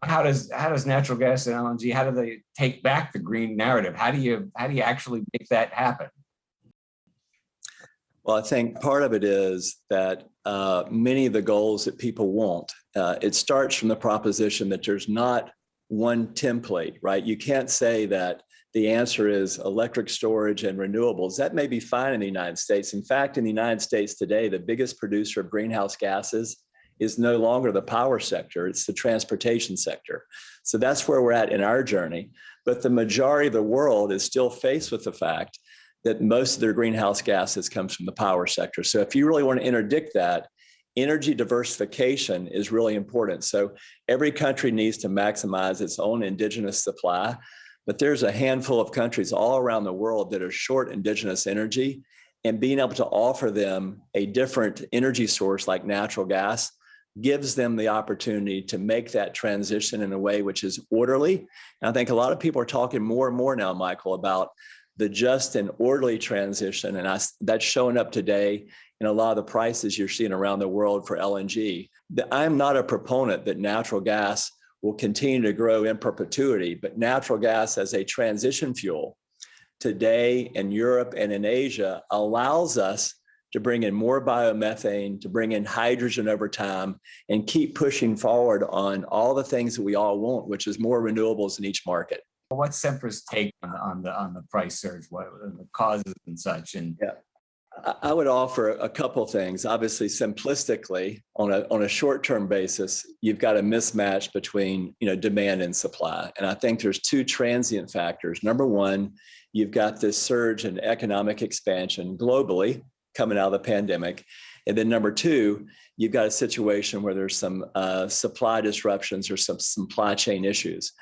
how does natural gas and LNG, how do they take back the green narrative? How do you actually make that happen? Well, I think part of it is that many of the goals that people want, it starts from the proposition that there's not one template, right? You can't say that the answer is electric storage and renewables. That may be fine in the United States. In fact, in the United States today, the biggest producer of greenhouse gases is no longer the power sector, it's the transportation sector. So that's where we're at in our journey. But the majority of the world is still faced with the fact that most of their greenhouse gases comes from the power sector. So if you really want to interdict that, energy diversification is really important. So every country needs to maximize its own indigenous supply, but there's a handful of countries all around the world that are short indigenous energy, and being able to offer them a different energy source like natural gas gives them the opportunity to make that transition in a way which is orderly. And I think a lot of people are talking more and more now, Michael, about the just and orderly transition. And that's showing up today in a lot of the prices you're seeing around the world for LNG. I'm not a proponent that natural gas will continue to grow in perpetuity, but natural gas as a transition fuel today in Europe and in Asia allows us to bring in more biomethane, to bring in hydrogen over time, and keep pushing forward on all the things that we all want, which is more renewables in each market. What's Sempra's take on the price surge? What are the causes and such? And I would offer a couple things. Obviously, simplistically, on a short-term basis, you've got a mismatch between demand and supply, and I think there's two transient factors. Number one, you've got this surge in economic expansion globally coming out of the pandemic. And then number two, you've got a situation where there's some supply disruptions or some supply chain issues.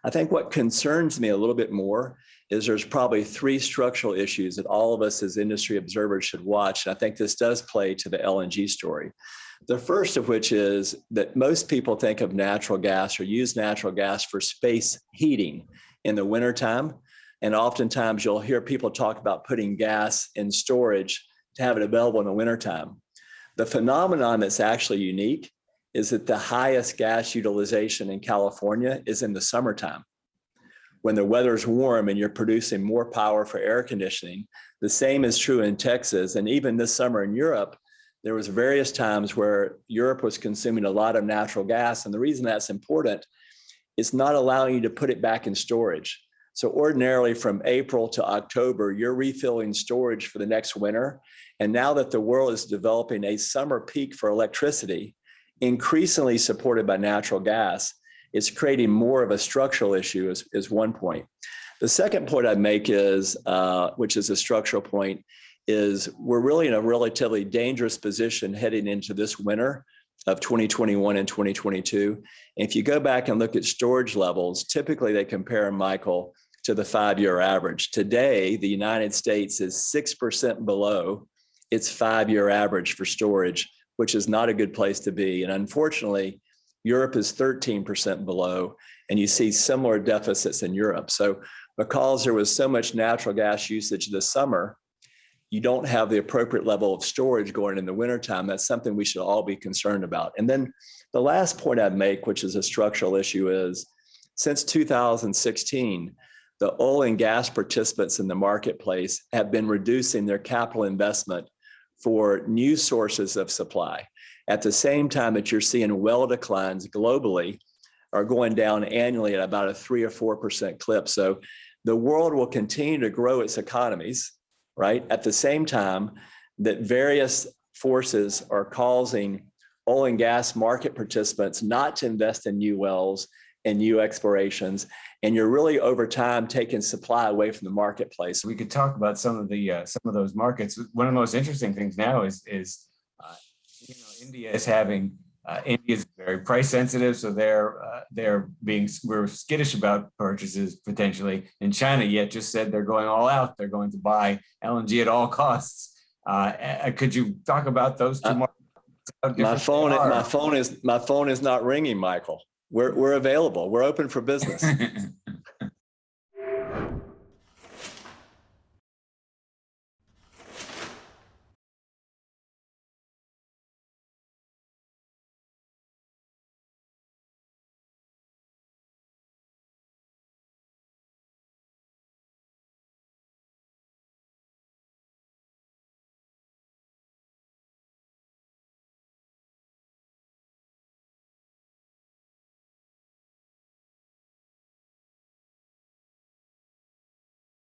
I think what concerns me a little bit more is there's probably three structural issues that all of us as industry observers should watch. And I think this does play to the LNG story. The first of which is that most people think of natural gas or use natural gas for space heating in the wintertime. And oftentimes you'll hear people talk about putting gas in storage to have it available in the wintertime. The phenomenon that's actually unique is that the highest gas utilization in California is in the summertime, when the weather's warm and you're producing more power for air conditioning. The same is true in Texas, and even this summer in Europe, there was various times where Europe was consuming a lot of natural gas, and the reason that's important is not allowing you to put it back in storage. So ordinarily from April to October, you're refilling storage for the next winter. And now that the world is developing a summer peak for electricity, increasingly supported by natural gas, it's creating more of a structural issue is one point. The second point I'd make is, which is a structural point, is we're really in a relatively dangerous position heading into this winter of 2021 and 2022. And if you go back and look at storage levels, typically they compare, Michael, to the 5-year average. Today, the United States is 6% below its 5-year average for storage, which is not a good place to be. And unfortunately, Europe is 13% below, and you see similar deficits in Europe. So because there was so much natural gas usage this summer, you don't have the appropriate level of storage going in the wintertime. That's something we should all be concerned about. And then the last point I'd make, which is a structural issue, is since 2016, the oil and gas participants in the marketplace have been reducing their capital investment for new sources of supply. At the same time that you're seeing well declines globally are going down annually at about a 3 or 4% clip. So the world will continue to grow its economies, right? At the same time that various forces are causing oil and gas market participants not to invest in new wells and new explorations. And you're really over time taking supply away from the marketplace. We could talk about some of those markets. One of the most interesting things now is India is having India's very price sensitive, so we're skittish about purchases potentially. And China yet just said they're going all out. They're going to buy LNG at all costs. Could you talk about those two markets? My phone is not ringing, Michael. We're available. We're open for business.